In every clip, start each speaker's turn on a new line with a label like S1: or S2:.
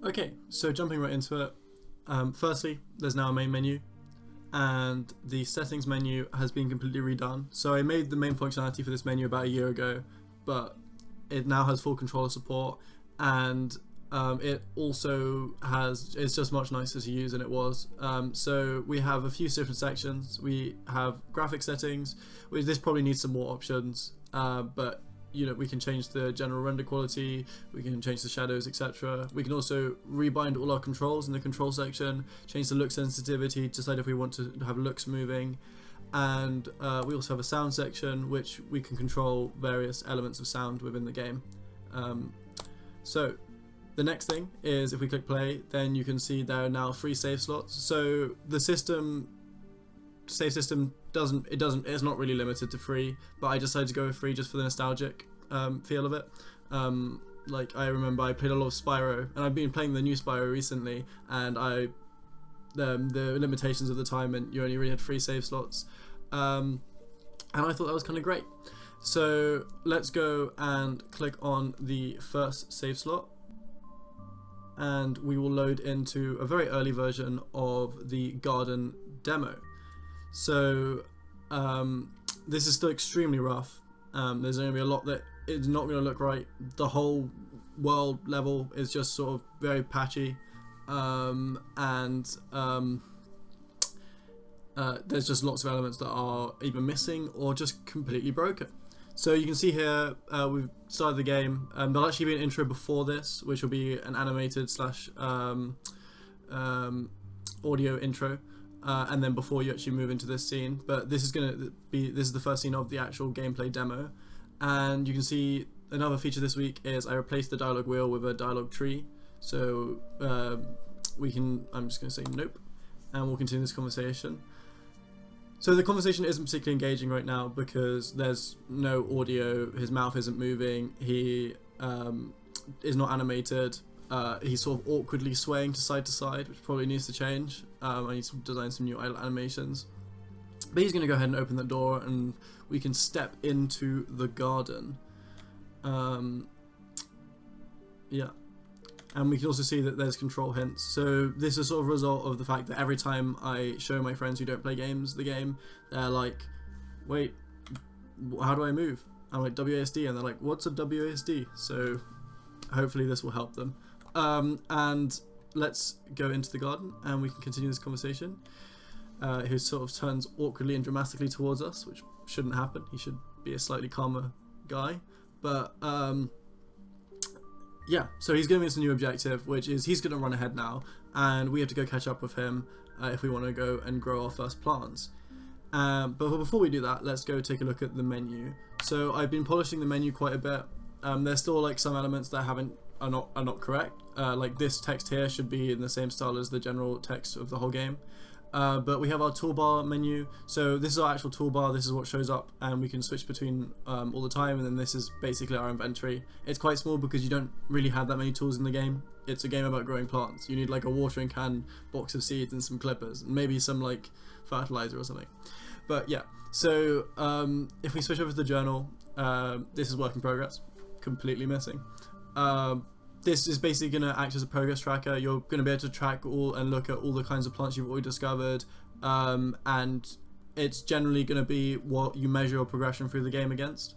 S1: Okay, so jumping right into it. Firstly, there's now a main menu, and the settings menu has been completely redone. So I made the main functionality for this menu about a year ago, but it now has full controller support, and it also it's just much nicer to use than it was. So we have a few different sections. We have graphic settings, which this probably needs some more options, but we can change the general render quality, we can change the shadows, etc. We can also rebind all our controls in the control section, change the look sensitivity, decide if we want to have looks moving, and we also have a sound section which we can control various elements of sound within the game. So the next thing is, if we click play, then you can see there are now 3 save slots. So the save system it's not really limited to 3, but I decided to go with 3 just for the nostalgic feel of it. Like, I remember I played a lot of Spyro, and I've been playing the new Spyro recently, and the limitations of the time meant you only really had 3 save slots, and I thought that was kind of great. So let's go and click on the first save slot, and we will load into a very early version of the garden demo. So this is still extremely rough. There's going to be a lot that is not going to look right. The whole world level is just sort of very patchy, and there's just lots of elements that are either missing or just completely broken. So you can see here we've started the game. There'll actually be an intro before this, which will be an animated / audio intro. And then before you actually move into this scene, but this is the first scene of the actual gameplay demo. And you can see another feature this week is I replaced the dialogue wheel with a dialogue tree, so I'm just going to say nope, and we'll continue this conversation. So the conversation isn't particularly engaging right now because there's no audio, his mouth isn't moving, he is not animated. He's sort of awkwardly swaying to side, which probably needs to change. I need to design some new animations. But he's going to go ahead and open the door, and we can step into the garden. Yeah. And we can also see that there's control hints. So this is sort of a result of the fact that every time I show my friends who don't play games the game, they're like, wait, how do I move? I'm like, WASD, and they're like, what's a WASD? So hopefully this will help them. And let's go into the garden and we can continue this conversation. Who sort of turns awkwardly and dramatically towards us, which shouldn't happen. He should be a slightly calmer guy. But yeah, so he's giving us a new objective, which is he's going to run ahead now, and we have to go catch up with him if we want to go and grow our first plants. But before we do that, let's go take a look at the menu. So I've been polishing the menu quite a bit. There's still like some elements that are not correct. Like this text here should be in the same style as the general text of the whole game. But we have our toolbar menu. So this is our actual toolbar. This is what shows up, and we can switch between all the time. And then this is basically our inventory. It's quite small because you don't really have that many tools in the game. It's a game about growing plants. You need like a watering can, box of seeds, and some clippers, and maybe some like fertilizer or something. But yeah, so if we switch over to the journal, this is work in progress. Completely missing. This is basically going to act as a progress tracker. You're going to be able to track all and look at all the kinds of plants you've already discovered, and it's generally going to be what you measure your progression through the game against.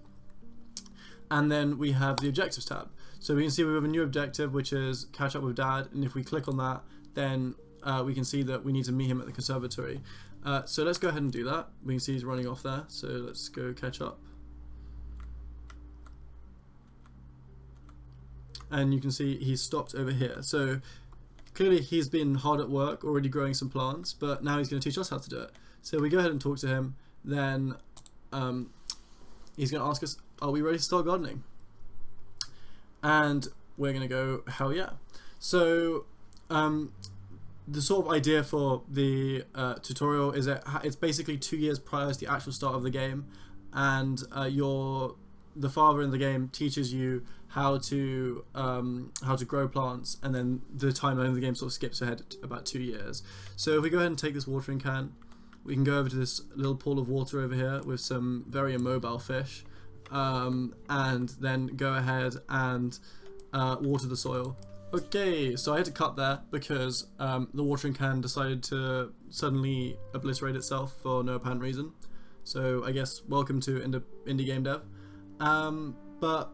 S1: And then we have the objectives tab. So we can see we have a new objective, which is catch up with Dad, and if we click on that, then we can see that we need to meet him at the conservatory. So let's go ahead and do that. We can see he's running off there, so let's go catch up. And you can see he's stopped over here. So clearly he's been hard at work, already growing some plants, but now he's going to teach us how to do it. So we go ahead and talk to him. Then he's going to ask us, are we ready to start gardening? And we're going to go, hell yeah. So the sort of idea for the tutorial is that it's basically 2 years prior to the actual start of the game, and the father in the game teaches you how to grow plants, and then the timeline of the game sort of skips ahead about 2 years. So if we go ahead and take this watering can, we can go over to this little pool of water over here with some very immobile fish, and then go ahead and water the soil. Okay, so I had to cut there because the watering can decided to suddenly obliterate itself for no apparent reason. So I guess welcome to indie game dev. But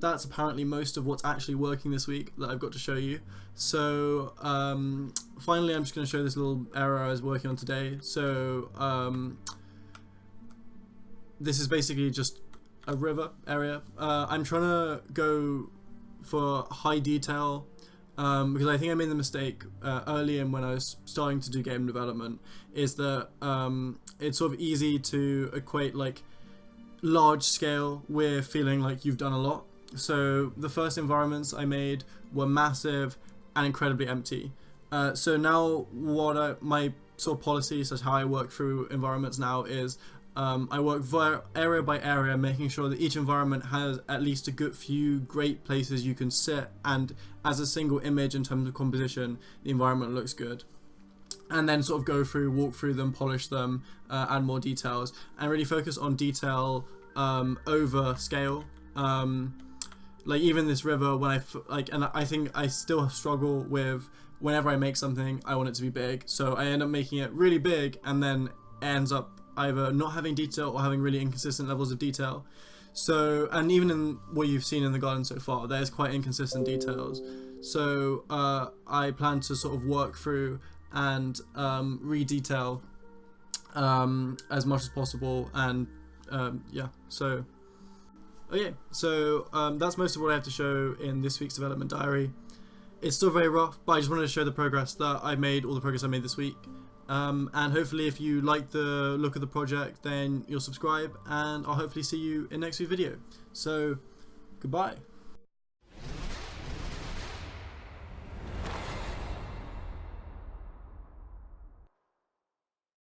S1: that's apparently most of what's actually working this week that I've got to show you. So finally I'm just going to show this little error I was working on today. So this is basically just a river area. I'm trying to go for high detail because I think I made the mistake early in when I was starting to do game development, is that it's sort of easy to equate like large scale with feeling like you've done a lot. So the first environments I made were massive and incredibly empty. So now my sort of policy, such how I work through environments now, is I work via area by area, making sure that each environment has at least a good few great places you can sit, and as a single image in terms of composition, the environment looks good. And then sort of go through, walk through them, polish them, add more details, and really focus on detail over scale. Like even this river, when and I think I still struggle with, whenever I make something, I want it to be big. So I end up making it really big, and then it ends up either not having detail or having really inconsistent levels of detail. So, and even in what you've seen in the garden so far, there's quite inconsistent details. So I plan to sort of work through and re-detail as much as possible, and yeah, so okay, so that's most of what I have to show in this week's development diary. It's still very rough, but I just wanted to show the progress that I made, all the progress I made this week. And hopefully if you like the look of the project, then you'll subscribe, and I'll hopefully see you in next week's video. So goodbye.